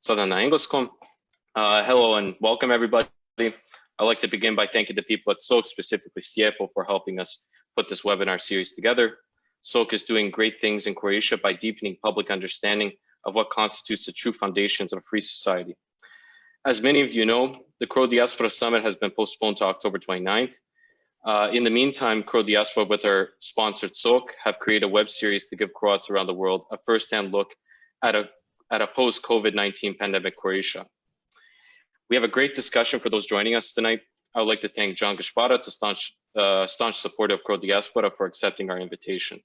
sada na engleskom. Hello and welcome everybody. I'd like to begin by thanking the people at SOK, specifically Stjepo, for helping us put this webinar series together. SOK is doing great things in Croatia by deepening public understanding of what constitutes the true foundations of a free society. As many of you know, the Crow Diaspora Summit has been postponed to October 29th. In the meantime, Crow Diaspora, with our sponsored SOK, have created a web series to give Croats around the world a first-hand look at a post-COVID-19 pandemic Croatia. We have a great discussion for those joining us tonight. I would like to thank John Gašparac, a staunch supporter of Crow Diaspora, for accepting our invitation.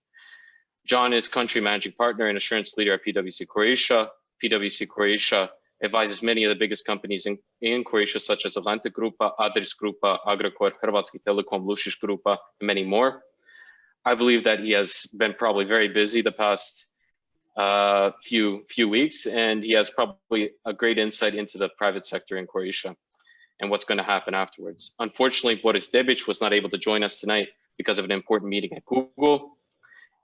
John is country managing partner and assurance leader at PwC Croatia. PwC Croatia advises many of the biggest companies in Croatia, such as Atlantic Grupa, Adris Grupa, Agrokor, Hrvatski Telekom, Lušić Grupa, and many more. I believe that he has been probably very busy the past few weeks, and he has probably a great insight into the private sector in Croatia and what's going to happen afterwards. Unfortunately, Boris Debic was not able to join us tonight because of an important meeting at Google.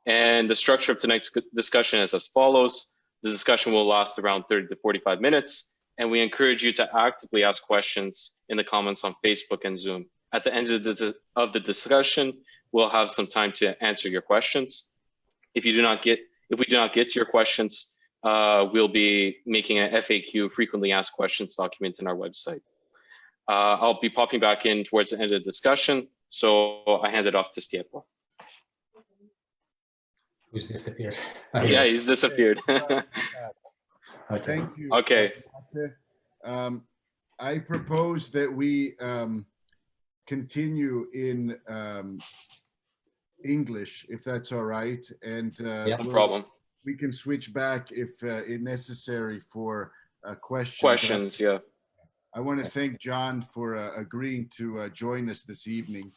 And the structure of tonight's discussion is as follows. The discussion will last around 30 to 45 minutes, and we encourage you to actively ask questions in the comments on Facebook and Zoom. At the end of the discussion, we'll have some time to answer your questions. If we do not get to your questions, we'll be making an FAQ, frequently asked questions document in our website. I'll be popping back in towards the end of the discussion, so I hand it off to Stjepo. Who's disappeared? Yeah, he's disappeared. Okay. Thank you. Okay. I propose that we continue in English, if that's all right, and no problem. We can switch back if necessary for questions. Questions, yeah. I want to thank John for agreeing to join us this evening.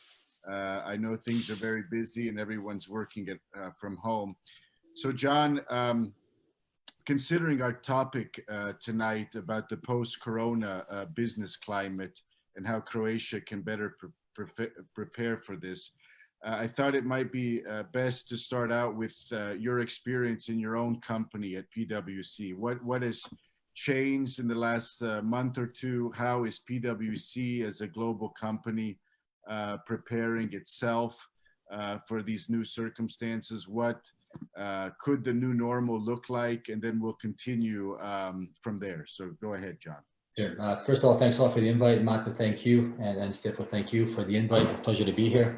I know things are very busy and everyone's working from home. So John, considering our topic tonight about the post-corona business climate and how Croatia can better prepare for this, I thought it might be best to start out with your experience in your own company at PwC. What has changed in the last month or two? How is PwC as a global company preparing itself for these new circumstances? What could the new normal look like? And then we'll continue from there. So go ahead, John. Sure. First of all, thanks a lot for the invite. Mata, thank you. And Stjepo, thank you for the invite. A pleasure to be here.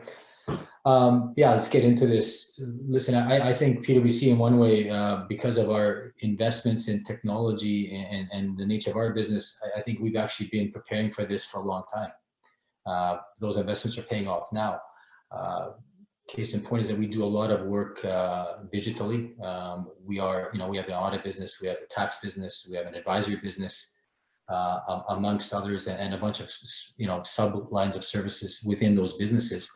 Yeah, let's get into this. Listen, I think PwC in one way, because of our investments in technology and the nature of our business, I think we've actually been preparing for this for a long time. Those investments are paying off now. Case in point is that we do a lot of work digitally. We have the audit business, we have the tax business, we have an advisory business, amongst others, and a bunch of sub lines of services within those businesses.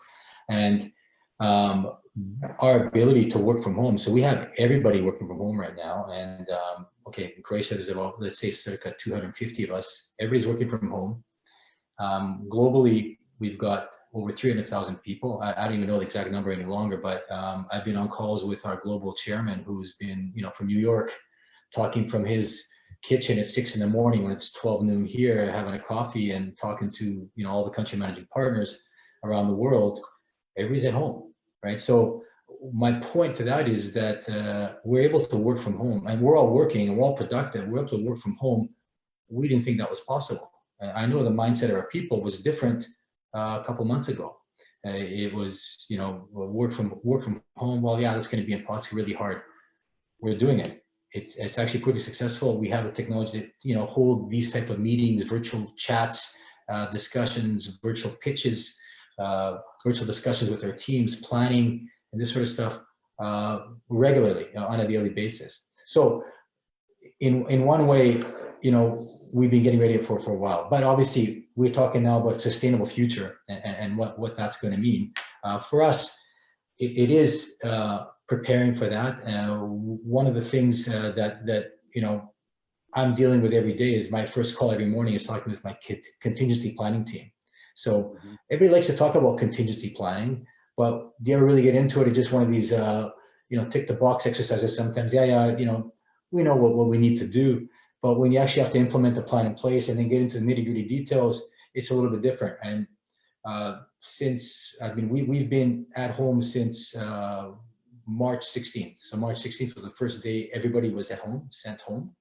And our ability to work from home. So we have everybody working from home right now. And okay, in Croatia, there's about, let's say, circa 250 of us. Everybody's working from home. Globally, we've got over 300,000 people. I don't even know the exact number any longer, but I've been on calls with our global chairman, who's been, from New York, talking from his kitchen at 6 in the morning when it's 12 noon here, having a coffee and talking to, all the country managing partners around the world. Everybody's at home, right? So my point to that is that we're able to work from home, and we're all working and we're all productive. We're able to work from home. We didn't think that was possible. I know the mindset of our people was different a couple months ago. It was, work from home. Well, yeah, that's going to be impossible, really hard. We're doing it. It's actually pretty successful. We have the technology to, hold these type of meetings, virtual chats, discussions, virtual pitches, virtual discussions with our teams, planning, and this sort of stuff regularly on a daily basis. So in one way, we've been getting ready for a while, but obviously we're talking now about sustainable future and what that's going to mean. For us, it is preparing for that. One of the things that I'm dealing with every day is my first call every morning is talking with my contingency planning team. So everybody likes to talk about contingency planning, but do you ever really get into it? It's just one of these, tick the box exercises sometimes. Yeah, we know what we need to do. But when you actually have to implement the plan in place and then get into the nitty-gritty details, it's a little bit different. And we've been at home since March 16th. So March 16th was the first day everybody was at home, sent home.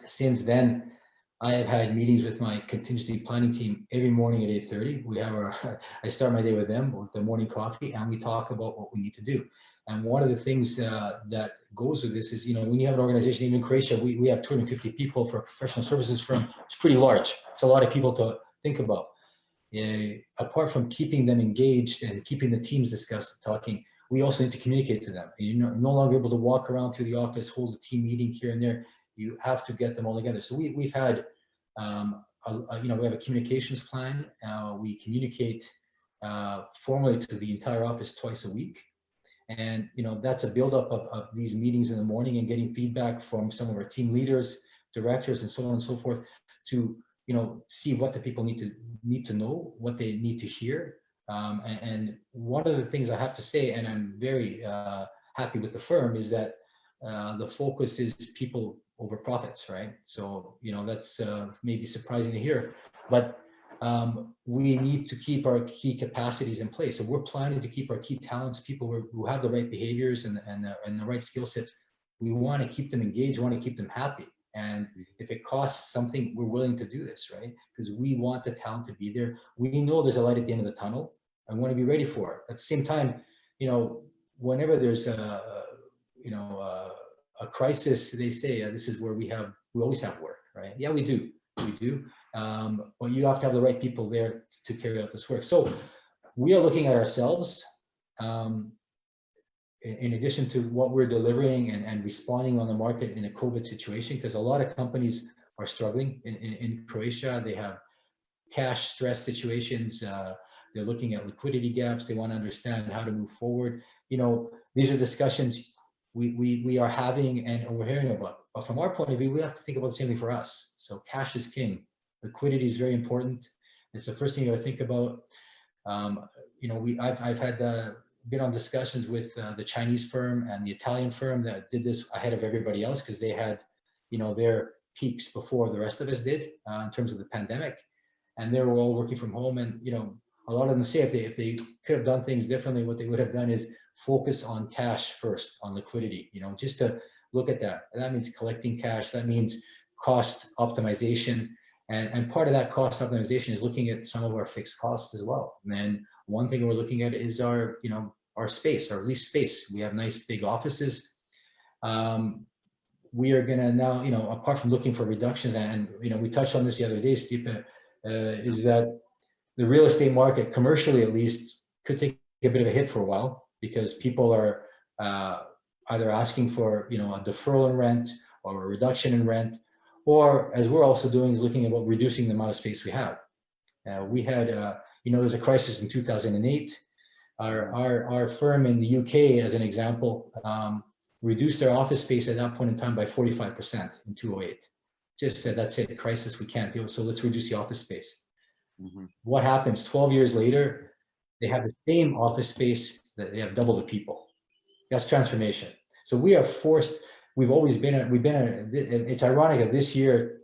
Since then, I have had meetings with my contingency planning team every morning at 8:30. I start my day with them with the morning coffee, and we talk about what we need to do. And one of the things that goes with this is, when you have an organization, even in Croatia, we have 250 people for a professional services firm. It's pretty large. It's a lot of people to think about. Apart from keeping them engaged and keeping the teams talking, we also need to communicate to them. You're no longer able to walk around through the office, hold a team meeting here and there. You have to get them all together. So we've had, we have a communications plan. We communicate formally to the entire office twice a week. And, that's a buildup of these meetings in the morning and getting feedback from some of our team leaders, directors, and so on and so forth to, see what the people need to know, what they need to hear. And one of the things I have to say, and I'm very happy with the firm, is that the focus is people over profits, right? So, that's maybe surprising to hear, but we need to keep our key capacities in place. So we're planning to keep our key talents, people who have the right behaviors and the right skill sets. We want to keep them engaged, we want to keep them happy. And if it costs something, we're willing to do this, right? Because we want the talent to be there. We know there's a light at the end of the tunnel and want to be ready for it. At the same time, whenever there's a crisis, they say this is where we always have work, right? Yeah, we do. But you have to have the right people there to carry out this work. So we are looking at ourselves in addition to what we're delivering and responding on the market in a COVID situation, because a lot of companies are struggling in Croatia. They have cash stress situations. They're looking at liquidity gaps. They want to understand how to move forward. These are discussions we are having and we're hearing about. But from our point of view, we have to think about the same thing for us. So cash is king. Liquidity is very important. It's the first thing you got to think about. I've had been on discussions with the Chinese firm and the Italian firm that did this ahead of everybody else because they had, their peaks before the rest of us did in terms of the pandemic, and they were all working from home. And a lot of them say if they could have done things differently, what they would have done is focus on cash first, on liquidity. Just to look at that. And that means collecting cash. That means cost optimization. And part of that cost optimization is looking at some of our fixed costs as well. And then one thing we're looking at is our space, our lease space. We have nice big offices. We are gonna now, apart from looking for reductions, and we touched on this the other day, Stjepo, is that the real estate market, commercially at least, could take a bit of a hit for a while because people are either asking for a deferral in rent or a reduction in rent. Or, as we're also doing, is looking at reducing the amount of space we have. We had, there's a crisis in 2008. Our firm in the UK, as an example, reduced their office space at that point in time by 45% in 2008. Just said, that's it, crisis, we can't deal with, so let's reduce the office space. Mm-hmm. What happens 12 years later? They have the same office space, that they have double the people. That's transformation. So we are forced. It's ironic that this year,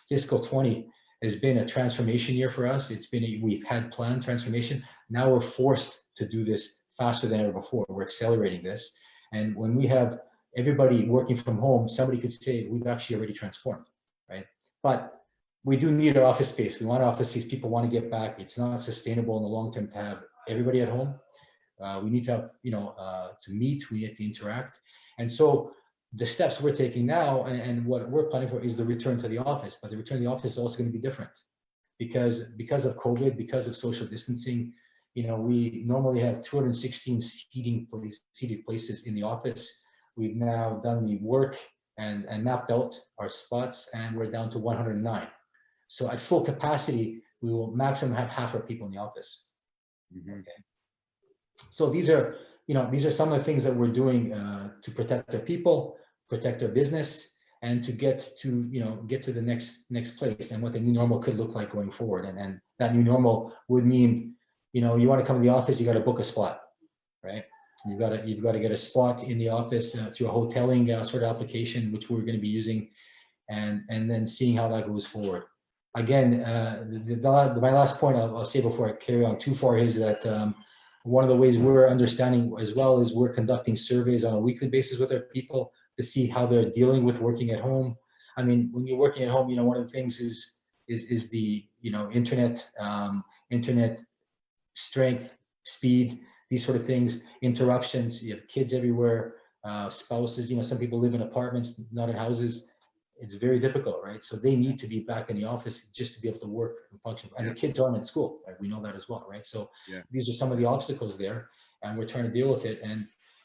fiscal 20, has been a transformation year for us. We've had planned transformation. Now we're forced to do this faster than ever before. We're accelerating this. And when we have everybody working from home, somebody could say, we've actually already transformed, right? But we do need our office space. We want office space. People want to get back. It's not sustainable in the long term to have everybody at home. We need to have, to meet, we need to interact. And so the steps we're taking now and what we're planning for is the return to the office. But the return to the office is also going to be different because of COVID, because of social distancing. We normally have 216 seated places in the office. We've now done the work and mapped out our spots, and we're down to 109. So at full capacity, we will maximum have half our people in the office. Mm-hmm. Okay. So these are some of the things that we're doing to protect our people, protect our business, and to get to the next place and what the new normal could look like going forward. And that new normal would mean, you want to come to the office, you got to book a spot, right? You've got to get a spot in the office through a hoteling sort of application, which we're going to be using, and then seeing how that goes forward. Again, my last point I'll say before I carry on too far is that one of the ways we're understanding as well is we're conducting surveys on a weekly basis with our people to see how they're dealing with working at home. I mean, when you're working at home, one of the things is the internet strength, speed, these sort of things, interruptions. You have kids everywhere, spouses. Some people live in apartments, not in houses. It's very difficult, right? So they need to be back in the office just to be able to work and function. And the kids aren't in school, right? We know that as well, right? So these are some of the obstacles there, and we're trying to deal with it.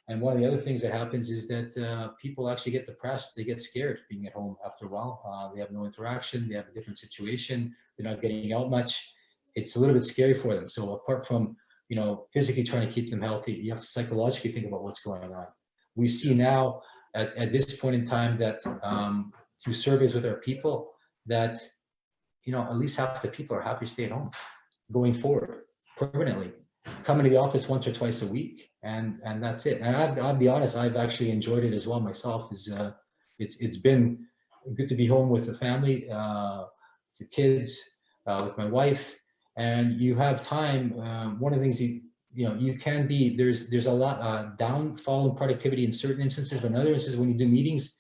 And one of the other things that happens is that people actually get depressed. They get scared being at home after a while. They have no interaction. They have a different situation. They're not getting out much. It's a little bit scary for them. So apart from, physically trying to keep them healthy, you have to psychologically think about what's going on. We see now at this point in time that through surveys with our people that, at least half the people are happy to stay at home going forward permanently, coming to the office once or twice a week. And that's it. And I'll be honest, I've actually enjoyed it as well myself. It's been good to be home with the family, the kids, with my wife, and you have time. One of the things you can be, there's a lot downfall in productivity in certain instances, but in other instances, when you do meetings,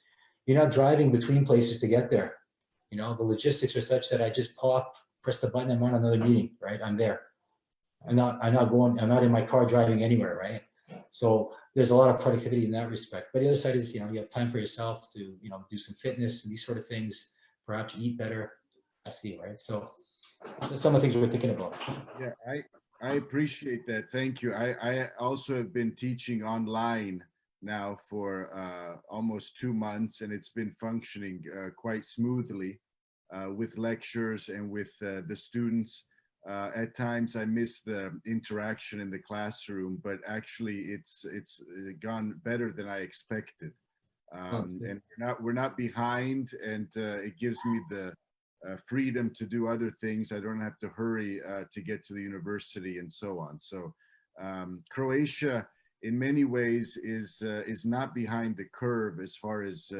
you're not driving between places to get there. The logistics are such that I just press the button, I'm on another meeting, right? I'm there. I'm not in my car driving anywhere, right? So there's a lot of productivity in that respect. But the other side is, you have time for yourself to, do some fitness and these sort of things, perhaps eat better. I see, right? So some of the things we're thinking about. Yeah, I appreciate that. Thank you. I also have been teaching online now for almost 2 months, and it's been functioning quite smoothly with lectures and with the students. At times I miss the interaction in the classroom, but actually it's gone better than I expected. And we're not behind, and it gives me the freedom to do other things. I don't have to hurry to get to the university and so on. So Croatia, in many ways, is not behind the curve as far as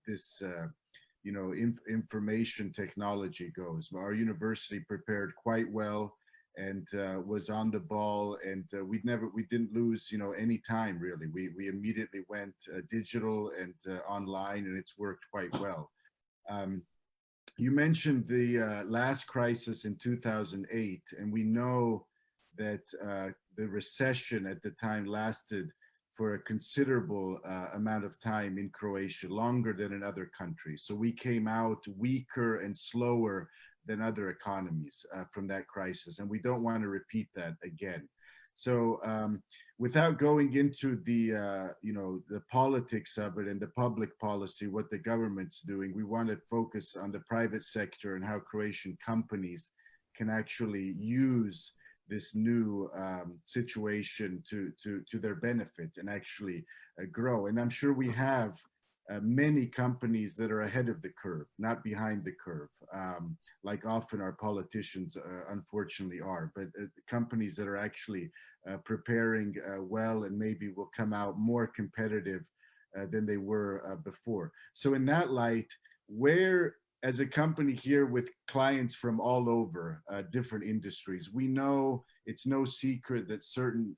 this information technology goes. Our university prepared quite well and was on the ball, and we didn't lose any time really. We immediately went digital and online, and it's worked quite well. You mentioned the last crisis in 2008, and we know that the recession at the time lasted for a considerable amount of time in Croatia, longer than in other countries. So we came out weaker and slower than other economies from that crisis, and we don't want to repeat that again. So without going into the politics of it and the public policy, what the government's doing, we want to focus on the private sector and how Croatian companies can actually use this new situation to their benefit and actually grow. And I'm sure we have many companies that are ahead of the curve, not behind the curve, like often our politicians unfortunately are, but companies that are actually preparing well and maybe will come out more competitive than they were before. So in that light, where, as a company here with clients from all over different industries, we know it's no secret that certain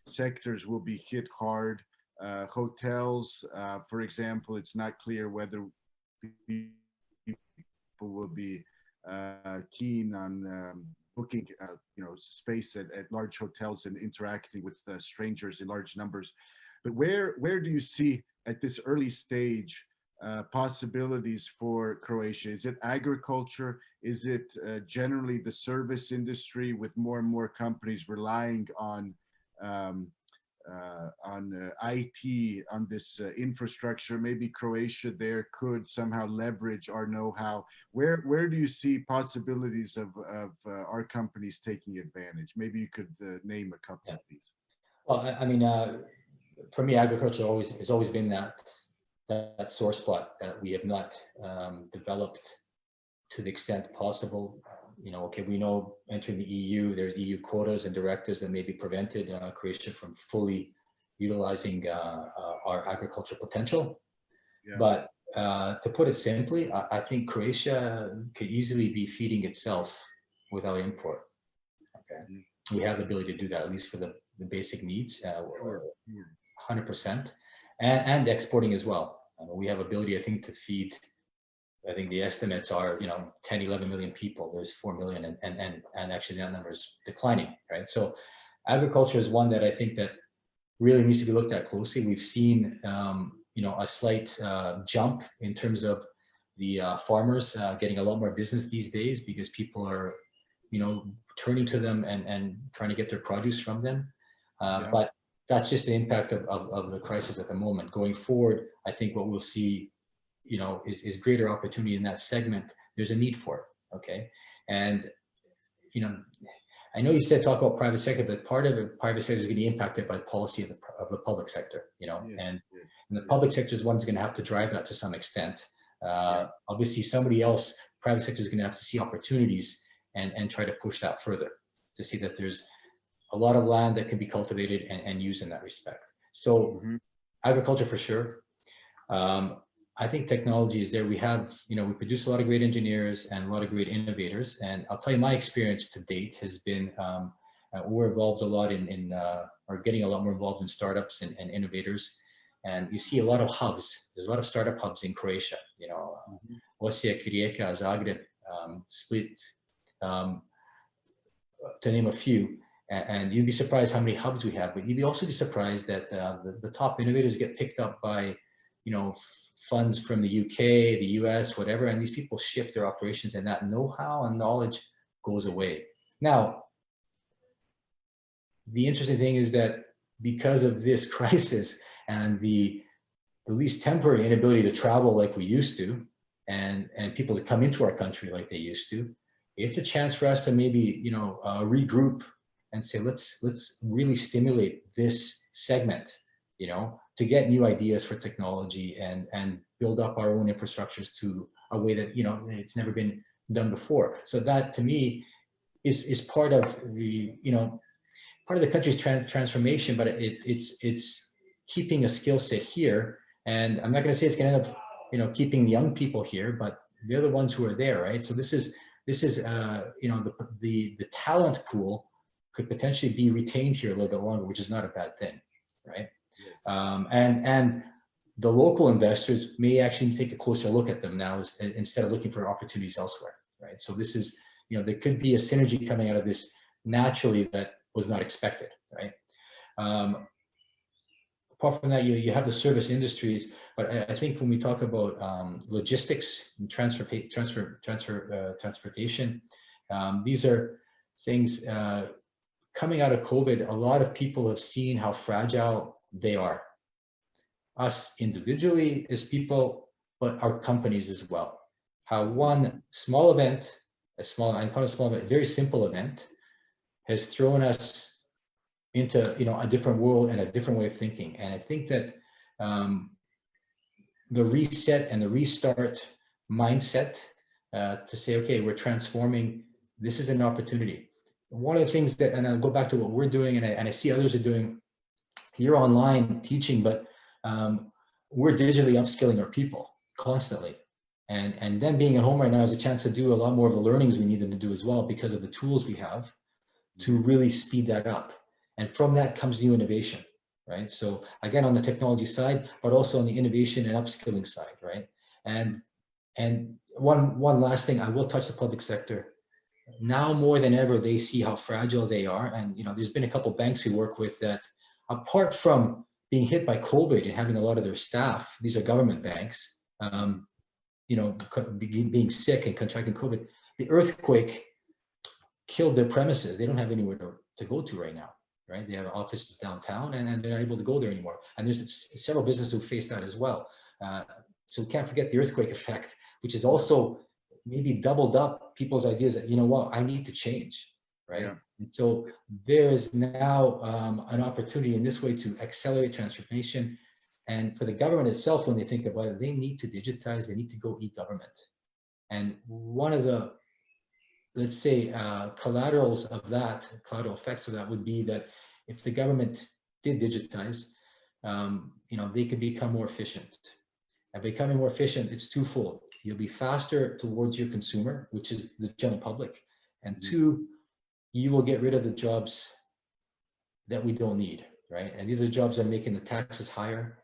sectors will be hit hard. Hotels, for example, it's not clear whether people will be keen on booking, space at large hotels and interacting with strangers in large numbers. But where do you see at this early stage possibilities for Croatia? Is it agriculture? Is it generally the service industry, with more and more companies relying on IT, on this infrastructure? Maybe Croatia there could somehow leverage our know-how. Where do you see possibilities of our companies taking advantage? Maybe you could name a couple of these. Well, I mean, for me, agriculture has always been that sore spot that we have not developed to the extent possible. Okay, we know entering the EU, there's EU quotas and directives that may be prevented Croatia from fully utilizing our agricultural potential. Yeah. But to put it simply, I think Croatia could easily be feeding itself without import. Okay, we have the ability to do that, at least for the basic needs, 100%, and exporting as well. We have ability, I think, to feed. I think the estimates are, 10, 11 million people. There's 4 million, and actually that number is declining, right? So agriculture is one that I think that really needs to be looked at closely. We've seen, a slight jump in terms of the farmers getting a lot more business these days because people are, turning to them and trying to get their produce from them. But that's just the impact of the crisis at the moment. Going forward, I think what we'll see, is greater opportunity in that segment. There's a need for it, okay? And, I know you said talk about private sector, but part of the private sector is going to be impacted by policy of the public sector, and the public sector is one that's going to have to drive that to some extent. Obviously, somebody else, private sector, is going to have to see opportunities and try to push that further to see that there's a lot of land that can be cultivated and used in that respect. So agriculture for sure. I think technology is there. We have, we produce a lot of great engineers and a lot of great innovators. And I'll tell you, my experience to date has been, we're involved a lot or getting a lot more involved in startups and innovators. And you see a lot of hubs. There's a lot of startup hubs in Croatia, Osijek, Rijeka, Zagreb, Split, to name a few. And you'd be surprised how many hubs we have, but you'd also be surprised that the top innovators get picked up by, funds from the UK, the US, whatever, and these people shift their operations, and that know-how and knowledge goes away. Now, the interesting thing is that because of this crisis and the least temporary inability to travel like we used to, and people to come into our country like they used to, it's a chance for us to maybe, regroup and say, let's really stimulate this segment, to get new ideas for technology and build up our own infrastructures to a way that, it's never been done before. So that to me is part of the, part of the country's transformation, but it's keeping a skill set here. And I'm not going to say it's going to end up, keeping young people here, but they're the ones who are there, right? So this is the talent pool could potentially be retained here a little bit longer, which is not a bad thing, right? Yes. And the local investors may actually take a closer look at them now instead of looking for opportunities elsewhere, right? So this is, there could be a synergy coming out of this naturally that was not expected, right? Apart from that, you have the service industries, but I think when we talk about logistics and transportation, these are things coming out of COVID. A lot of people have seen how fragile they are. Us individually as people, but our companies as well. How one small event, I call it a small event, very simple event, has thrown us into a different world and a different way of thinking. And I think that the reset and the restart mindset to say, okay, we're transforming. This is an opportunity. One of the things that, and I'll go back to what we're doing, and I see others are doing. You're online teaching, but we're digitally upskilling our people constantly. And them being at home right now is a chance to do a lot more of the learnings we need them to do as well, because of the tools we have to really speed that up. And from that comes new innovation, right? So again, on the technology side, but also on the innovation and upskilling side, right? And one last thing, I will touch the public sector. Now more than ever, they see how fragile they are. And there's been a couple of banks we work with that, apart from being hit by COVID and having a lot of their staff, these are government banks, being sick and contracting COVID, the earthquake killed their premises. They don't have anywhere to go to right now, right? They have offices downtown and they're not able to go there anymore. And there's several businesses who face that as well. So we can't forget the earthquake effect, which is also maybe doubled up people's ideas that, I need to change, right? Yeah. And so there is now an opportunity in this way to accelerate transformation. And for the government itself, when they think about it, they need to digitize, they need to go e-government. And one of the, let's say, collateral effects of that would be that if the government did digitize, they could become more efficient. And becoming more efficient, it's twofold. You'll be faster towards your consumer, which is the general public. And two, you will get rid of the jobs that we don't need, right? And these are jobs that are making the taxes higher.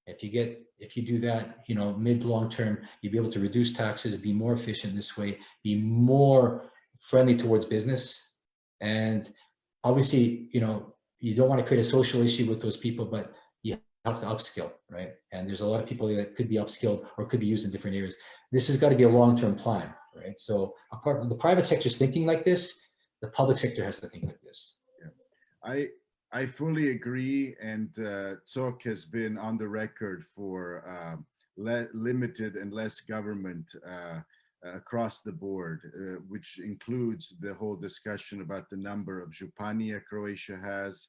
If you do that, mid long term, you'll be able to reduce taxes, be more efficient this way, be more friendly towards business. And obviously, you don't want to create a social issue with those people, but you have to upskill, right? And there's a lot of people that could be upskilled or could be used in different areas. This has got to be a long-term plan, right? So apart from the private sector's thinking like this, the public sector has to think like this. Yeah. I fully agree, and Tsok has been on the record for limited and less government across the board, which includes the whole discussion about the number of županija Croatia has,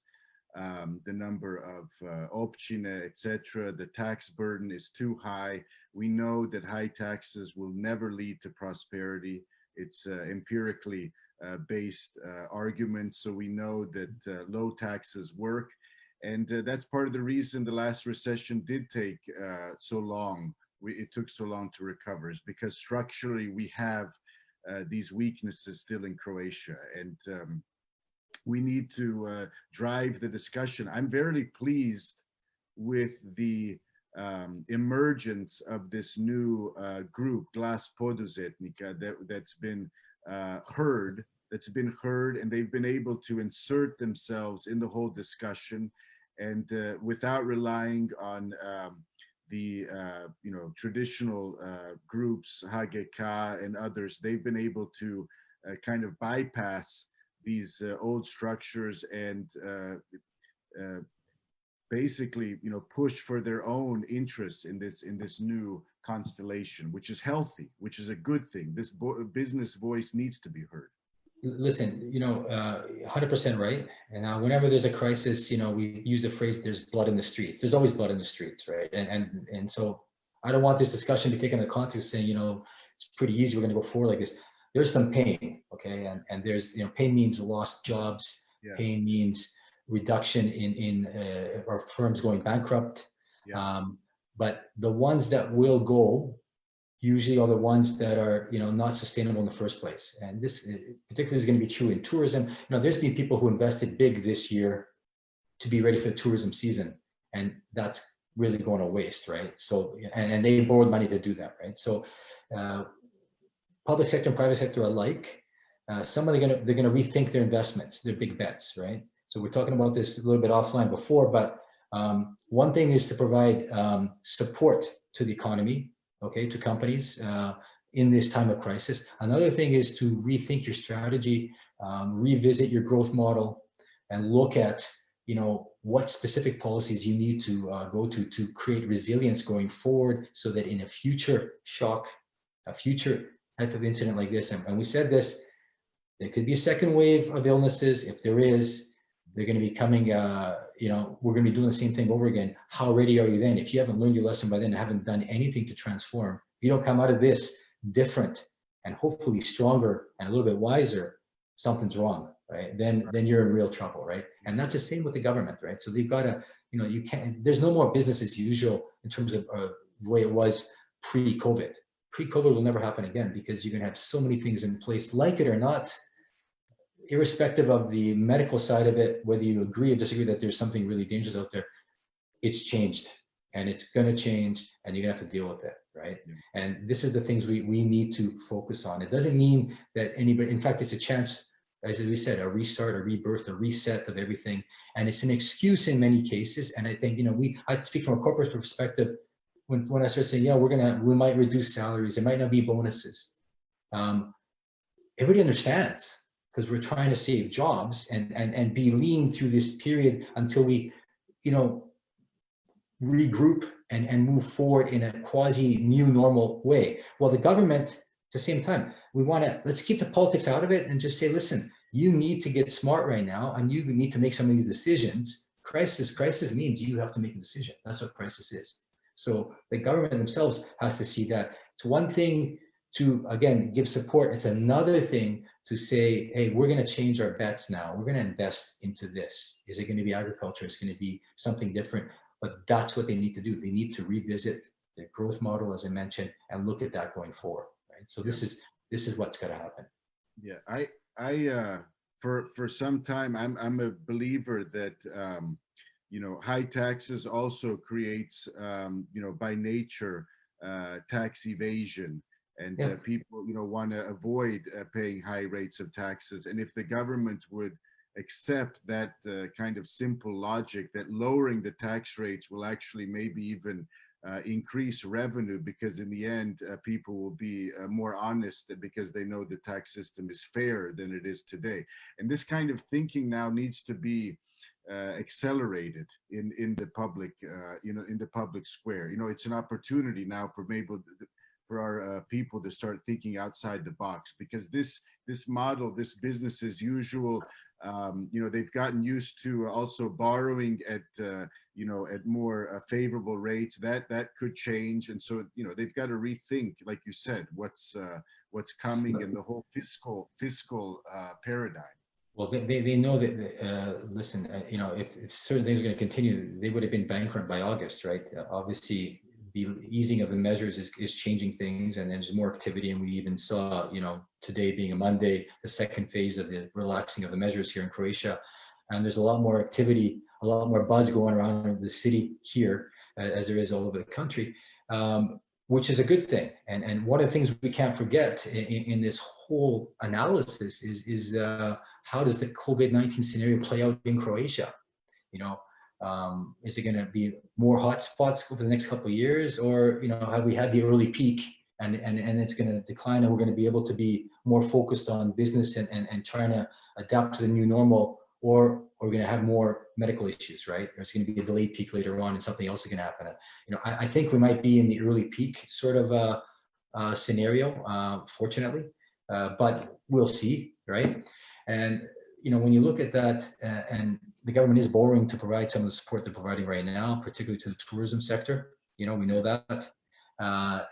the number of općine, etc. The tax burden is too high. We know that high taxes will never lead to prosperity. It's empirically based arguments. So we know that low taxes work. And that's part of the reason the last recession did take so long. It took so long to recover, is because structurally we have these weaknesses still in Croatia. And we need to drive the discussion. I'm very pleased with the emergence of this new group, Glas Poduzetnika, that's been heard, and they've been able to insert themselves in the whole discussion, and without relying on the traditional groups, HGK and others. They've been able to kind of bypass these old structures and basically push for their own interests in this new constellation, which is healthy, which is a good thing. This business voice needs to be heard. Listen, 100% right. And now whenever there's a crisis, we use the phrase, there's blood in the streets. There's always blood in the streets, right? And so I don't want this discussion to be taken in the context saying, it's pretty easy, we're going to go forward like this. There's some pain, okay? And there's, pain means lost jobs. Yeah. Pain means reduction in our firms going bankrupt. Yeah. But the ones that will go usually are the ones that are, not sustainable in the first place. And this particularly is going to be true in tourism. There's been people who invested big this year to be ready for the tourism season, and that's really going to waste, right? So, and they borrowed money to do that, right? So, public sector and private sector alike, some of they're going to rethink their investments, their big bets, right? So we're talking about this a little bit offline before, but one thing is to provide support to the economy, okay, to companies in this time of crisis. Another thing is to rethink your strategy, revisit your growth model, and look at, what specific policies you need to go to create resilience going forward, so that in a future shock, a future type of incident like this, and we said this, there could be a second wave of illnesses. If there is, they're going to be coming, we're going to be doing the same thing over again. How ready are you then? If you haven't learned your lesson by then and haven't done anything to transform, if you don't come out of this different and hopefully stronger and a little bit wiser, something's wrong, right? Then you're in real trouble, right? And that's the same with the government, right? So they've got to, you can't, there's no more business as usual in terms of the way it was pre-COVID. Pre-COVID will never happen again, because you're going to have so many things in place, like it or not, irrespective of the medical side of it, whether you agree or disagree that there's something really dangerous out there, it's changed, and it's going to change, and you're going to have to deal with it, right? Yeah. And this is the things we need to focus on. It doesn't mean that anybody, in fact, it's a chance, as we said, a restart, a rebirth, a reset of everything. And it's an excuse in many cases. And I think, I speak from a corporate perspective. When I start saying, yeah, we might reduce salaries, there might not be bonuses. Everybody understands, because we're trying to save jobs and be lean through this period until we, regroup and move forward in a quasi new normal way. Well, the government, at the same time, let's keep the politics out of it and just say, listen, you need to get smart right now, and you need to make some of these decisions. Crisis means you have to make a decision. That's what crisis is. So the government themselves has to see that. It's one thing to, again, give support. It's another thing to say, hey, we're going to change our bets now. We're going to invest into this. Is it going to be agriculture? Is it going to be something different? But that's what they need to do. They need to revisit the growth model, as I mentioned, and look at that going forward. Right. So this is what's got to happen. Yeah, I for some time I'm a believer that high taxes also creates by nature tax evasion, and people want to avoid paying high rates of taxes. And if the government would accept that kind of simple logic, that lowering the tax rates will actually maybe even increase revenue, because in the end people will be more honest because they know the tax system is fairer than it is today. And this kind of thinking now needs to be accelerated in the public, in the public square. It's an opportunity now for our people to start thinking outside the box, because this model, this business as usual, they've gotten used to also borrowing at at more favorable rates. That could change, and so they've got to rethink, like you said, what's coming in the whole fiscal paradigm. Well, they know that, listen, if certain things are going to continue, they would have been bankrupt by August, right? Obviously, the easing of the measures is changing things, and there's more activity. And we even saw, today being a Monday, the second phase of the relaxing of the measures here in Croatia. And there's a lot more activity, a lot more buzz going around the city here, as there is all over the country, which is a good thing. And one of the things we can't forget in this whole analysis is how does the COVID-19 scenario play out in Croatia? Is it going to be more hotspots over the next couple of years, or have we had the early peak and it's going to decline, and we're going to be able to be more focused on business and trying to adapt to the new normal, or we're going to have more medical issues, right? There's going to be a delayed peak later on, and something else is going to happen. I think we might be in the early peak sort of scenario, fortunately, but we'll see, right? And when you look at that, and the government is borrowing to provide some of the support they're providing right now, particularly to the tourism sector. We know that,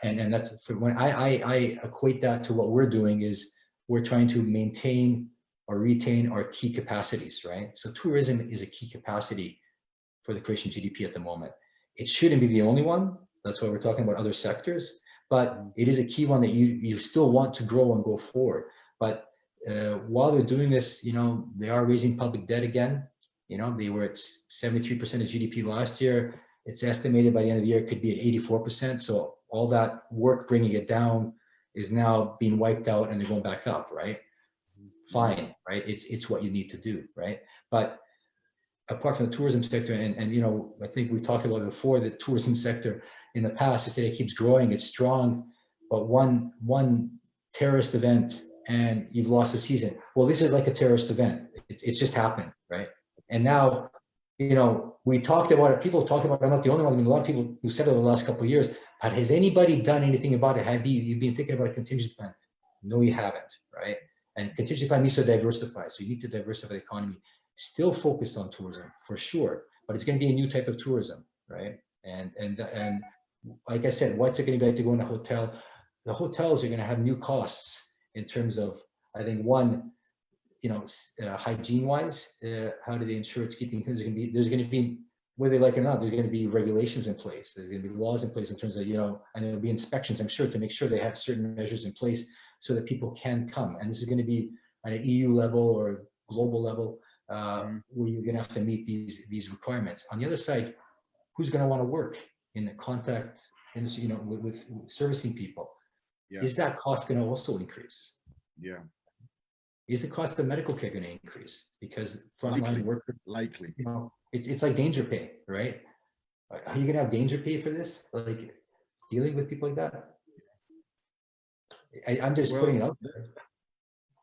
and that's for when I equate that to what we're doing is we're trying to maintain or retain our key capacities, right? So tourism is a key capacity for the Croatian GDP at the moment. It shouldn't be the only one. That's why we're talking about other sectors, but it is a key one that you still want to grow and go forward. But while they're doing this, they are raising public debt again. They were at 73% of GDP last year. It's estimated by the end of the year it could be at 84%. So all that work bringing it down is now being wiped out, and they're going back up, right? Fine, right? It's what you need to do, right? But apart from the tourism sector, and I think we talked about it before, the tourism sector in the past, you say it keeps growing, it's strong, but one terrorist event and you've lost the season. Well, this is like a terrorist event. It's just happened, right? And now, we talked about it. People talk about it. I'm not the only one. I mean, a lot of people who said it over the last couple of years. But has anybody done anything about it? Have you been thinking about a contingency plan? No, you haven't, right? And contingency plan needs to diversify. So you need to diversify the economy. Still focused on tourism for sure, but it's going to be a new type of tourism, right? And like I said, what's it going to be like to go in a hotel? The hotels are going to have new costs in terms of, I think, one, hygiene-wise, how do they ensure it's keeping? There's going to be, whether they like it or not, there's going to be regulations in place. There's going to be laws in place in terms of, and there'll be inspections, I'm sure, to make sure they have certain measures in place so that people can come. And this is going to be at an EU level or global level, where you're going to have to meet these requirements. On the other side, who's going to want to work in the contact industry, with servicing people? Yeah. Is that cost going to also increase? Yeah. Is the cost of medical care going to increase because frontline workers? Likely. It's like danger pay, right? Are you going to have danger pay for this? Like dealing with people like that? I'm just putting it out there.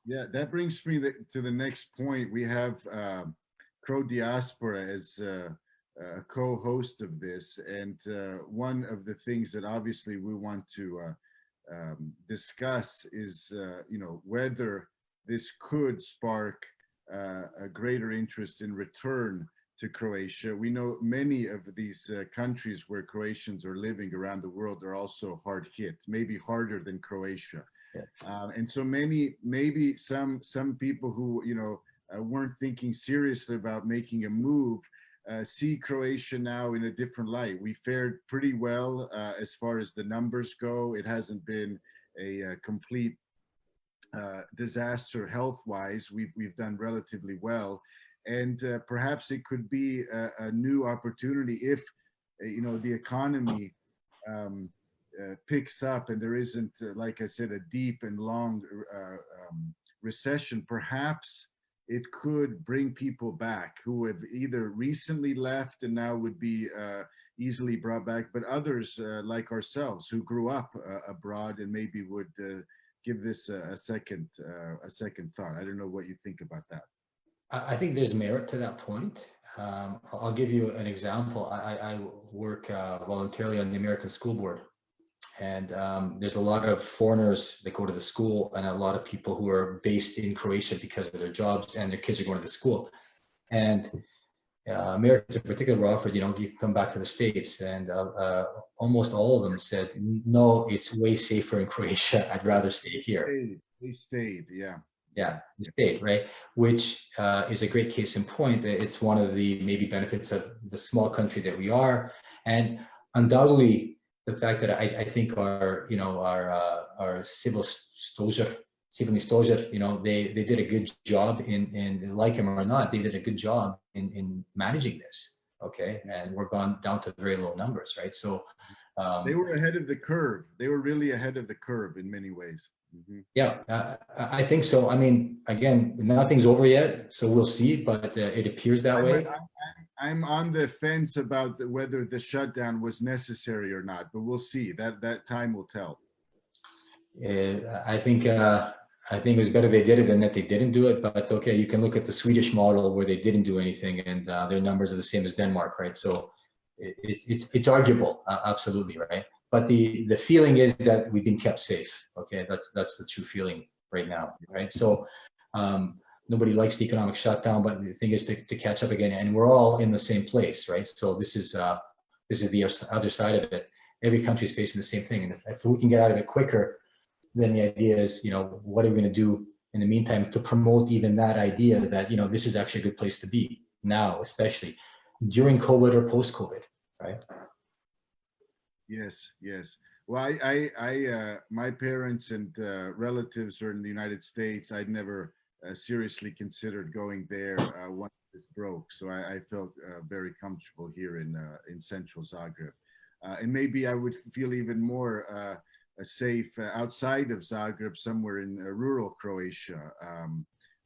Yeah, that brings me to the next point. We have Crow Diaspora as a co-host of this, and one of the things that obviously we want to discuss is, whether this could spark a greater interest in return to Croatia. We know many of these countries where Croatians are living around the world are also hard hit, maybe harder than Croatia. Yeah. And so maybe some people who weren't thinking seriously about making a move see Croatia now in a different light. We fared pretty well as far as the numbers go. It hasn't been a complete disaster health-wise. We've done relatively well, and perhaps it could be a new opportunity if the economy picks up and there isn't, like I said, a deep and long recession. Perhaps it could bring people back who have either recently left and now would be easily brought back, but others like ourselves who grew up abroad and maybe would give this a second thought. I don't know what you think about that. I think there's merit to that point. I'll give you an example. I work voluntarily on the American School Board, and there's a lot of foreigners that go to the school, and a lot of people who are based in Croatia because of their jobs, and their kids are going to the school. And Americans in particular were offered, you can come back to the States, and almost all of them said, no, it's way safer in Croatia. I'd rather stay here. They stayed, yeah. Yeah, they stayed, right? Which is a great case in point. It's one of the maybe benefits of the small country that we are, and undoubtedly the fact that I think our civil stožer, they did a good job in like him or not, they did a good job in managing this. Okay, and we're gone down to very low numbers, right? So they were ahead of the curve. They were really ahead of the curve in many ways. Mm-hmm. Yeah, I think so. I mean, again, nothing's over yet, so we'll see, but it appears that way. I'm on the fence about whether the shutdown was necessary or not, but we'll see. That time will tell. I think it was better they did it than that they didn't do it. But okay, you can look at the Swedish model where they didn't do anything, and their numbers are the same as Denmark, right? So it's arguable, absolutely, right? But the feeling is that we've been kept safe. Okay, that's the true feeling right now, right? So nobody likes the economic shutdown, but the thing is to catch up again, and we're all in the same place, right? So this is the other side of it. Every country is facing the same thing, and if we can get out of it quicker, then the idea is, what are we going to do in the meantime to promote even that idea that this is actually a good place to be now, especially during COVID or post-COVID, right? Yes. Well, I my parents and relatives are in the United States. I'd never seriously considered going there once this broke, so I felt very comfortable here in central Zagreb, and maybe I would feel even more safe outside of Zagreb, somewhere in rural Croatia,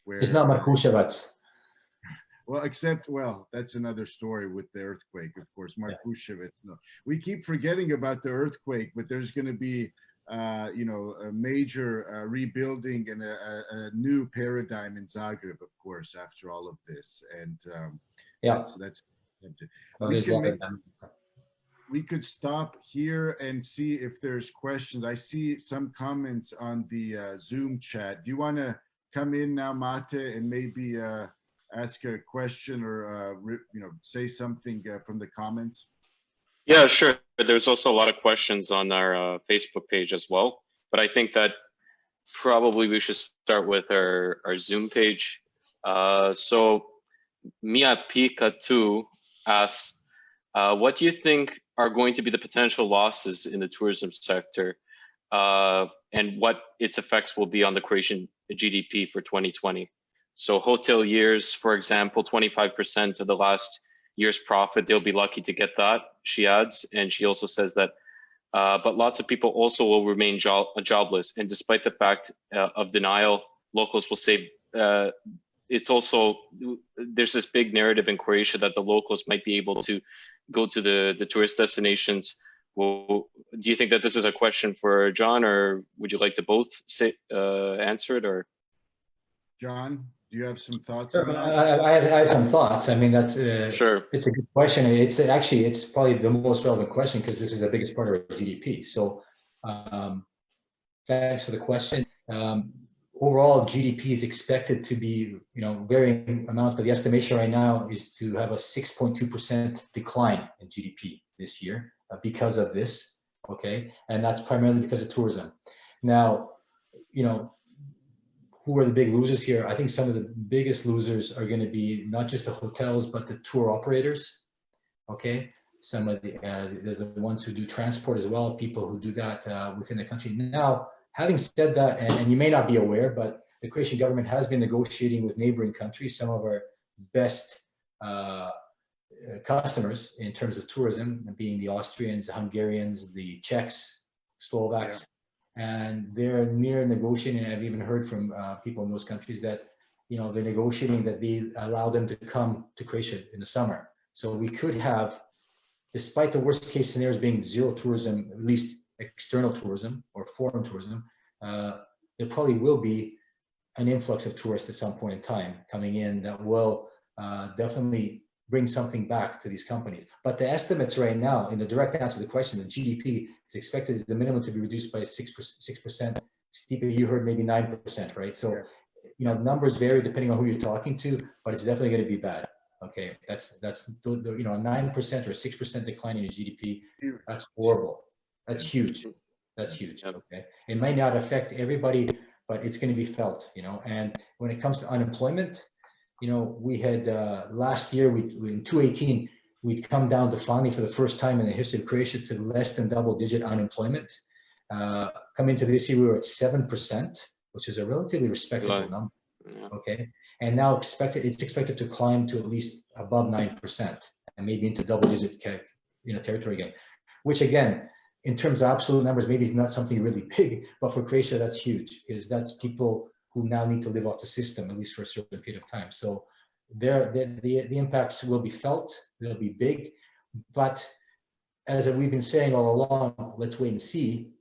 where it's not Markuševac. Well, that's another story with the earthquake, of course. Markuševac. No, we keep forgetting about the earthquake, but there's going to be, a major rebuilding and a new paradigm in Zagreb, of course, after all of this. And that's. We could stop here and see if there's questions. I see some comments on the Zoom chat. Do you want to come in now, Mate, and maybe ask a question or say something from the comments? Yeah, sure. There's also a lot of questions on our Facebook page as well, but I think that probably we should start with our Zoom page. So Mia Pika 2 asks, what do you think are going to be the potential losses in the tourism sector, and what its effects will be on the Croatian GDP for 2020? So hoteliers, for example, 25% of the last year's profit, they'll be lucky to get that, she adds. And she also says that, but lots of people also will remain jobless. And despite the fact of denial, locals will say, it's also, there's this big narrative in Croatia that the locals might be able to go to the tourist destinations. Well, do you think that this is a question for John, or would you like to both answer it? Or John, do you have some thoughts Sure, on that? I have some thoughts. I mean, that's sure. It's a good question. It's probably the most relevant question because this is the biggest part of our GDP. So thanks for the question. Overall, GDP is expected to be, varying amounts, but the estimation right now is to have a 6.2% decline in GDP this year because of this, okay? And that's primarily because of tourism. Now, who are the big losers here? I think some of the biggest losers are going to be not just the hotels, but the tour operators. Okay, some of the there's the ones who do transport as well, people who do that within the country. Now, having said that, and you may not be aware, but the Croatian government has been negotiating with neighboring countries, some of our best customers in terms of tourism, being the Austrians, the Hungarians, the Czechs, Slovaks, and they're near negotiating. And I've even heard from people in those countries that, you know, they're negotiating that they allow them to come to Croatia in the summer. So we could have, despite the worst case scenarios being zero tourism, at least external tourism or foreign tourism, there probably will be an influx of tourists at some point in time coming in that will definitely bring something back to these companies. But the estimates right now, in the direct answer to the question, the GDP is expected, the minimum to be reduced by 6%. Stjepo, you heard maybe 9%, right? So, you know, numbers vary depending on who you're talking to, but it's definitely going to be bad. Okay, that's you know, a 9% or 6% decline in your GDP. That's horrible. That's huge. That's huge. Okay, it might not affect everybody, but it's going to be felt. You know, and when it comes to unemployment, you know, we had last year, we in 2018, we'd come down to finally for the first time in the history of Croatia to less than double-digit unemployment. Coming into this year, we were at 7%, which is a relatively respectable number. Okay, and now it's expected to climb to at least above 9% and maybe into double-digit, you know, territory again. Which again, in terms of absolute numbers, maybe it's not something really big, but for Croatia, that's huge, because that's people who now need to live off the system, at least for a certain period of time. So the impacts will be felt, they'll be big, but as we've been saying all along, let's wait and see,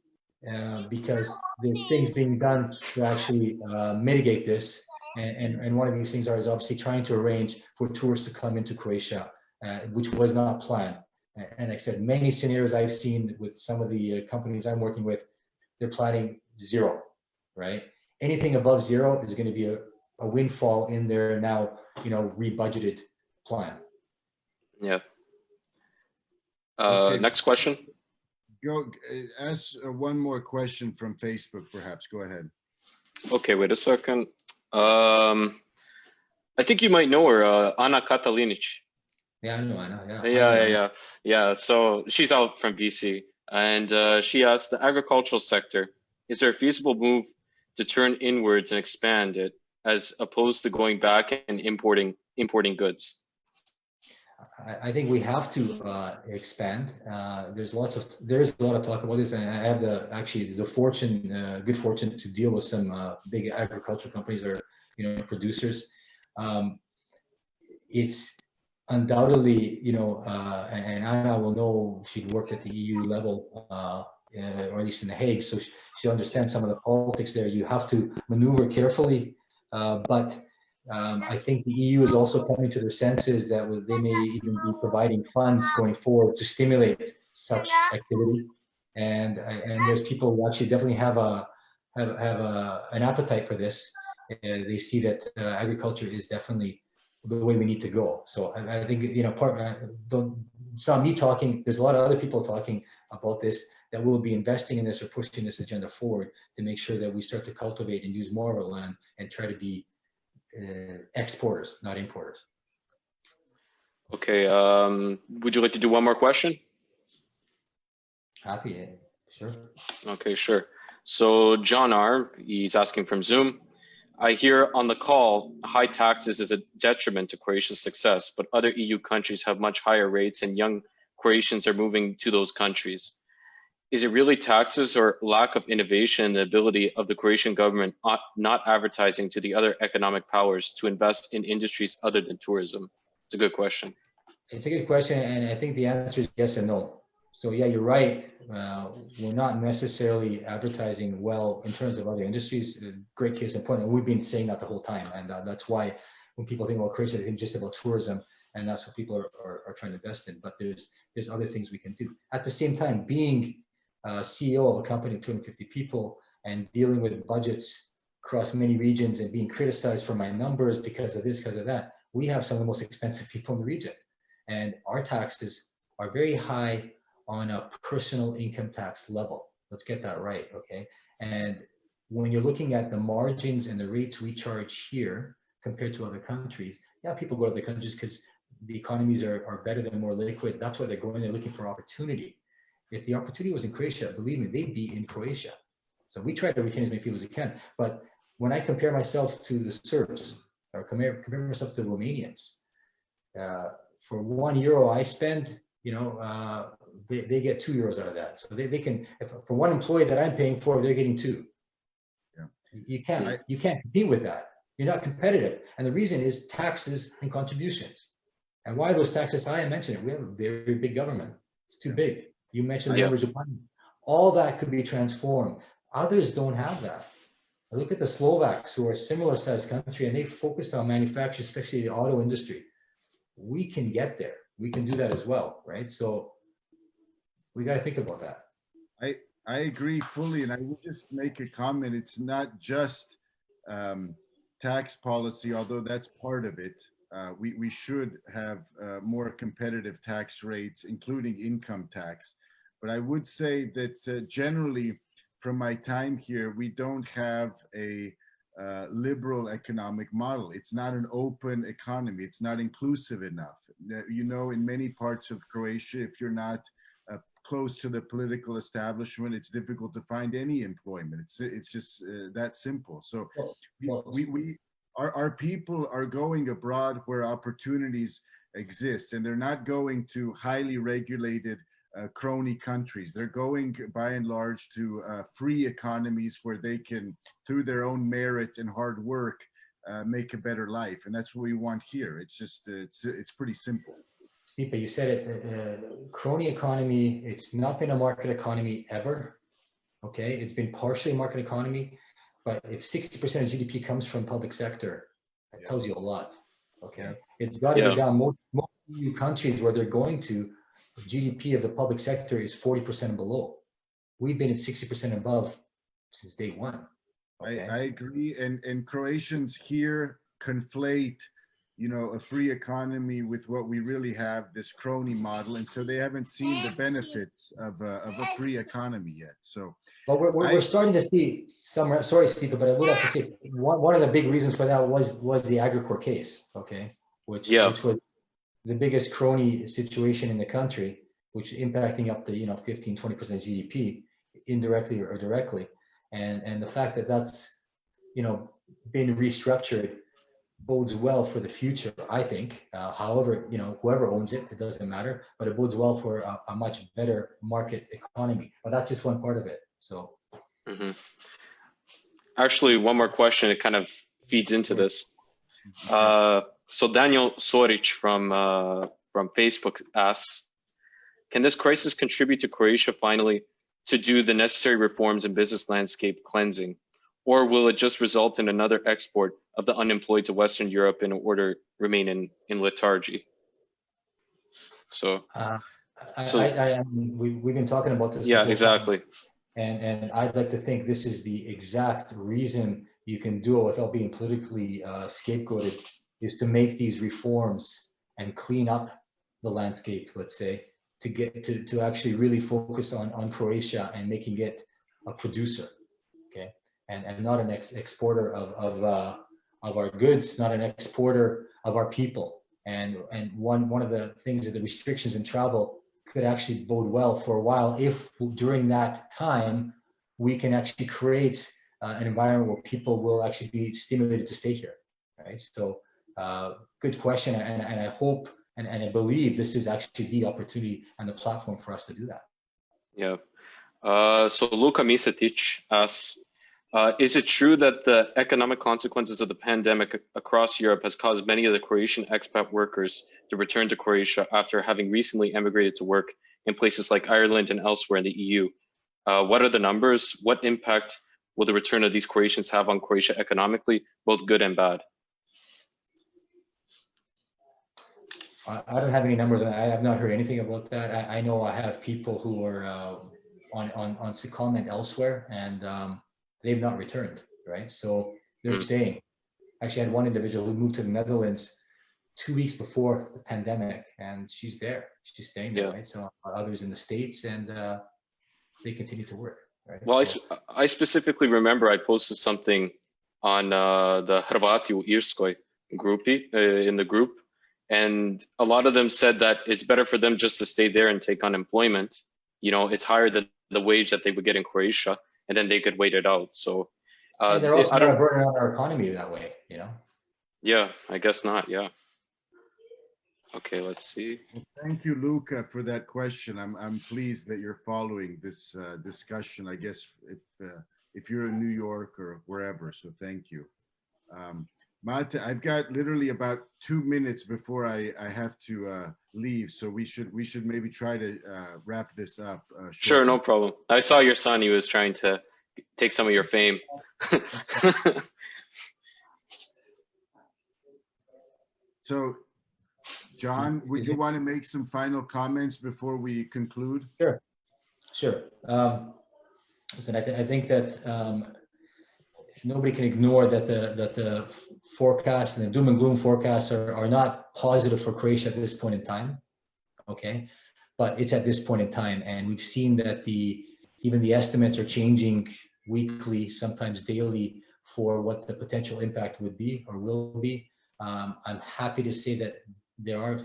because there's things being done to actually mitigate this. And one of these things is obviously trying to arrange for tourists to come into Croatia, which was not planned. And I said, many scenarios I've seen with some of the companies I'm working with, they're planning zero, right? Anything above zero is going to be a windfall in their now, you know, rebudgeted plan. Yeah. Okay. Next question. Go ask one more question from Facebook, perhaps. Go ahead. Okay, wait a second. I think you might know her, Ana Katalinic. Yeah, I know, Anna. Yeah. So she's out from BC, and she asked, the agricultural sector, is there a feasible move to turn inwards and expand it, as opposed to going back and importing goods? I think we have to expand. There's a lot of talk about this, and I have the good fortune to deal with some big agricultural companies or, you know, producers. It's undoubtedly, you know, and Anna will know, she'd worked at the EU level, or at least in The Hague, so she understands some of the politics there. You have to maneuver carefully, but I think the EU is also coming to their senses that they may even be providing funds going forward to stimulate such activity. And there's people who actually definitely have an appetite for this. They see that agriculture is definitely the way we need to go. So I think, you know, it's not me talking. There's a lot of other people talking about this, that will be investing in this or pushing this agenda forward to make sure that we start to cultivate and use more of our land and try to be exporters, not importers. Okay, would you like to do one more question? Happy, sure. Okay, sure. So John R, he's asking from Zoom. I hear on the call, high taxes is a detriment to Croatia's success, but other EU countries have much higher rates and young Croatians are moving to those countries. Is it really taxes or lack of innovation and the ability of the Croatian government not advertising to the other economic powers to invest in industries other than tourism? It's a good question. It's a good question, and I think the answer is yes and no. So yeah, you're right. We're not necessarily advertising well in terms of other industries. Great case in point, and we've been saying that the whole time, and that's why when people think about Croatia, they think just about tourism, and that's what people are trying to invest in. But there's other things we can do. At the same time, being CEO of a company of 250 people and dealing with budgets across many regions and being criticized for my numbers because of this, because of that, we have some of the most expensive people in the region. And our taxes are very high on a personal income tax level. Let's get that right, okay? And when you're looking at the margins and the rates we charge here compared to other countries, yeah, people go to other countries because the economies are better, they're more liquid. That's why they're going, they're looking for opportunity. If the opportunity was in Croatia, believe me, they'd be in Croatia. So we try to retain as many people as we can. But when I compare myself to the Serbs, or compare myself to the Romanians, for €1 I spend, they get €2 out of that. So they can, if for one employee that I'm paying for, they're getting two. Yeah. You can't compete with that. You're not competitive. And the reason is taxes and contributions. And why those taxes high? I mentioned it. We have a very big government. It's too big. You mentioned the numbers of money. All that could be transformed. Others don't have that. I look at the Slovaks, who are a similar sized country, and they focused on manufacturing, especially the auto industry. We can get there. We can do that as well, right? So we got to think about that. I agree fully, and I would just make a comment. It's not just tax policy, although that's part of it. We should have more competitive tax rates, including income tax. But I would say that generally, from my time here, we don't have a liberal economic model. It's not an open economy. It's not inclusive enough. In many parts of Croatia, if you're not close to the political establishment, it's difficult to find any employment. It's just that simple. So our people are going abroad where opportunities exist, and they're not going to highly regulated crony countries. They're going by and large to free economies where they can, through their own merit and hard work, make a better life. And that's what we want here. It's just, it's pretty simple. Stjepo, you said it, crony economy, it's not been a market economy ever, okay? It's been partially a market economy, but if 60% of GDP comes from public sector, that tells you a lot, okay? It's got to go down. Most EU countries where they're going to, GDP of the public sector is 40% and below. We've been at 60% above since day one. Okay? I agree, and Croatians here conflate a free economy with what we really have, this crony model, and so they haven't seen the benefits of a free economy yet. So, but we're starting to see some. Sorry, Stjepo, but I would have to say one of the big reasons for that was the Agricor case, okay, which was the biggest crony situation in the country, which impacting up to 15-20% GDP indirectly or directly, and the fact that that's been restructured bodes well for the future, I think. However, whoever owns it, it doesn't matter, but it bodes well for a much better market economy. But that's just one part of it. So, actually, one more question. It kind of feeds into this. So Daniel Soric from Facebook asks, can this crisis contribute to Croatia finally to do the necessary reforms in business landscape cleansing? Or will it just result in another export of the unemployed to Western Europe in order to remain in lethargy? So, we've been talking about this. Yeah, exactly. And I'd like to think this is the exact reason you can do it without being politically scapegoated, is to make these reforms and clean up the landscape, let's say, to get to actually really focus on Croatia and making it a producer, okay, and not an exporter of our goods, not an exporter of our people. And one of the things that the restrictions in travel could actually bode well for a while, if during that time we can actually create an environment where people will actually be stimulated to stay here, right? So good question, and I hope and I believe this is actually the opportunity and the platform for us to do that. Yeah. So Luka Misetic asks, is it true that the economic consequences of the pandemic across Europe has caused many of the Croatian expat workers to return to Croatia after having recently emigrated to work in places like Ireland and elsewhere in the EU? What are the numbers? What impact will the return of these Croatians have on Croatia economically, both good and bad? I don't have any numbers. I have not heard anything about that. I know I have people who are on secondment elsewhere, and they've not returned, right? So they're staying. Actually, I had one individual who moved to the Netherlands 2 weeks before the pandemic, and she's there. She's staying there, right? So others in the States, and they continue to work. right? Well, So, I specifically remember I posted something on the Hrvati u Irskoj in the group, and a lot of them said that it's better for them just to stay there and take unemployment. You know, it's higher than the wage that they would get in Croatia, and then they could wait it out. So, and they're also I not don't. a burden on our economy that way, you know? Yeah, I guess not. Yeah. Okay, let's see. Well, thank you, Luca, for that question. I'm pleased that you're following this discussion. I guess if you're in New York or wherever, so thank you. Mate, I've got literally about 2 minutes before I have to leave, so we should maybe try to wrap this up Sure, shortly. no problem. I saw your son. He was trying to take some of your fame. So, John, would you want to make some final comments before we conclude? Sure, sure. Listen, I think that nobody can ignore that the forecasts and the doom and gloom forecasts are not positive for Croatia at this point in time. Okay, but it's at this point in time, and we've seen that even the estimates are changing weekly, sometimes daily, for what the potential impact would be or will be. I'm happy to say that there are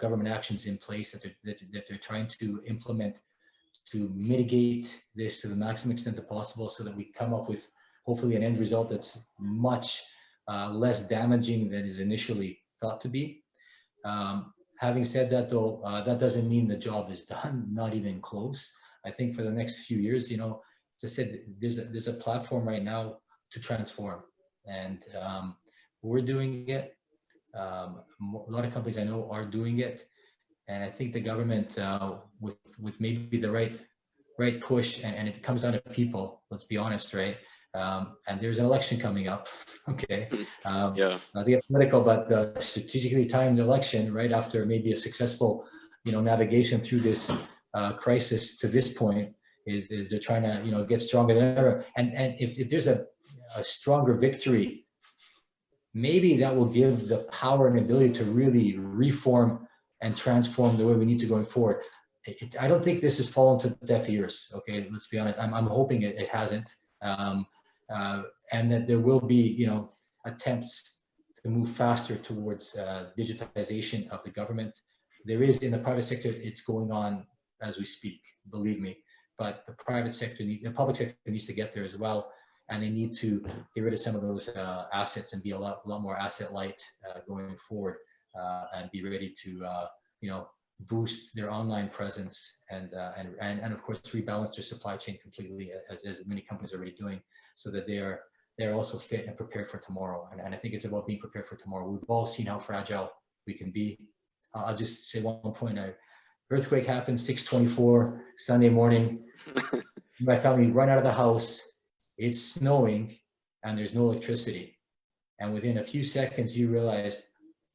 government actions in place that they're trying to implement to mitigate this to the maximum extent possible, so that we come up with hopefully an end result that's much less damaging than is initially thought to be. Having said that, though, that doesn't mean the job is done, not even close. I think for the next few years, you know, as I said, there's a platform right now to transform, and we're doing it. A lot of companies I know are doing it, and I think the government, with maybe the right push, and it comes down to people. Let's be honest, right? And there's an election coming up. Okay, Yeah. not to get political, but the strategically timed election right after maybe a successful, you know, navigation through this crisis to this point is they're trying to, you know, get stronger than ever. And if there's a stronger victory, maybe that will give the power and ability to really reform and transform the way we need to going forward. I don't think this has fallen to deaf ears. Okay, let's be honest. I'm hoping it hasn't, and that there will be, you know, attempts to move faster towards digitization of the government. There is in the private sector, it's going on as we speak. Believe me, but the public sector needs to get there as well, and they need to get rid of some of those assets and be a lot more asset light going forward, and be ready to you know, boost their online presence and of course rebalance their supply chain completely, as many companies are already doing, so that they're also fit and prepared for tomorrow. And I think it's about being prepared for tomorrow. We've all seen how fragile we can be. I'll just say one point. Earthquake happened 6:24 Sunday morning. My family run out of the house. It's snowing and there's no electricity. And within a few seconds, you realize,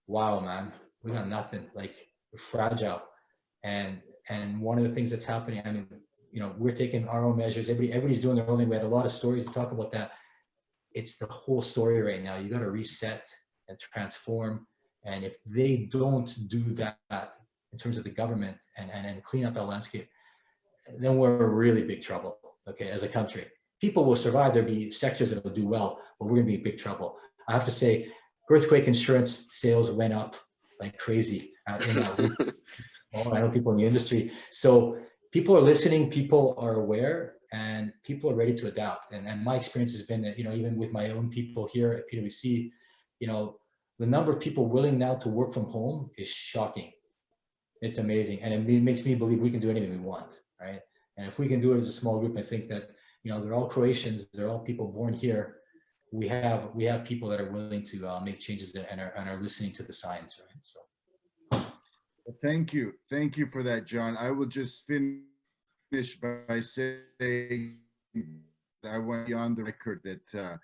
wow, man, we got nothing. Like, we're fragile. And one of the things that's happening, I mean, you know, we're taking our own measures. Everybody's doing their own thing. We had a lot of stories to talk about that. It's the whole story right now. You got to reset and transform. And if they don't do that in terms of the government and clean up that landscape, then we're in really big trouble, okay, as a country. People will survive. There'll be sectors that will do well, but we're going to be in big trouble. I have to say, earthquake insurance sales went up like crazy in that week. I know people in the industry. So people are listening, people are aware, and people are ready to adapt. And my experience has been that, you know, even with my own people here at PwC, you know, the number of people willing now to work from home is shocking. It's amazing. And it makes me believe we can do anything we want, right? And if we can do it as a small group, I think that, you know, they're all Croatians, they're all people born here. We have people that are willing to make changes and are listening to the science, right? So. Thank you for that, John. I will just finish by saying I want to be on the record that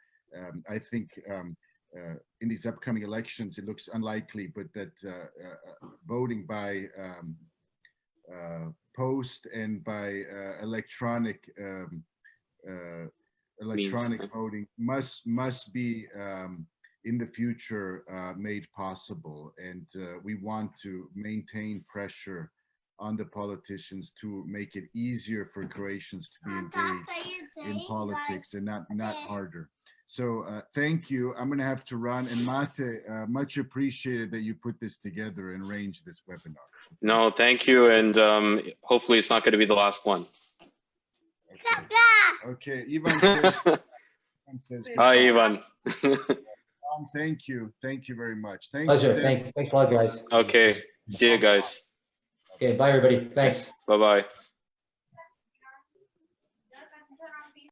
I think in these upcoming elections, it looks unlikely, but that voting by post and by electronic voting must be in the future made possible, and we want to maintain pressure on the politicians to make it easier for Croatians to be engaged in politics and not harder. So thank you. I'm going to have to run. And Mate, much appreciated that you put this together and arranged this webinar. No, thank you. And hopefully it's not going to be the last one. Okay. Ivan says, Hi, Ivan. thank you. Thank you very much. Thanks. Pleasure. Thanks a lot, guys. Okay. See you guys. Okay, bye, everybody. Thanks. Bye-bye.